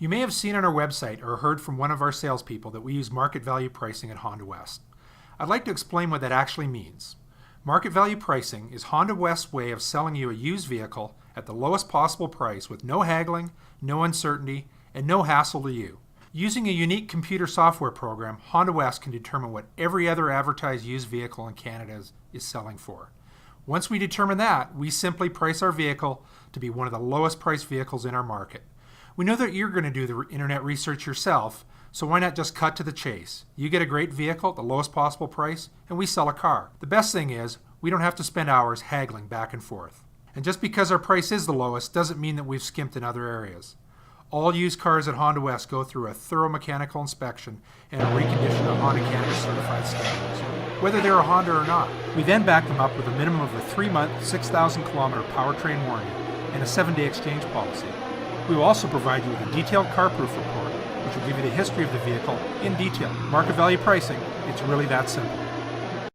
You may have seen on our website or heard from one of our salespeople that we use market value pricing at Honda West. I'd like to explain what that actually means. Market value pricing is Honda West's way of selling you a used vehicle at the lowest possible price with no haggling, no uncertainty, and no hassle to you. Using a unique computer software program, Honda West can determine what every other advertised used vehicle in Canada is selling for. Once we determine that, we simply price our vehicle to be one of the lowest priced vehicles in our market. We know that you're going to do the internet research yourself, so why not just cut to the chase? You get a great vehicle at the lowest possible price, and we sell a car. The best thing is, we don't have to spend hours haggling back and forth. And just because our price is the lowest doesn't mean that we've skimped in other areas. All used cars at Honda West go through a thorough mechanical inspection and are reconditioned to Honda Canada certified standards, whether they're a Honda or not. We then back them up with a minimum of a 3-month, 6,000 kilometer powertrain warranty and a 7-day exchange policy. We will also provide you with a detailed Carproof report, which will give you the history of the vehicle in detail. Market value pricing, it's really that simple.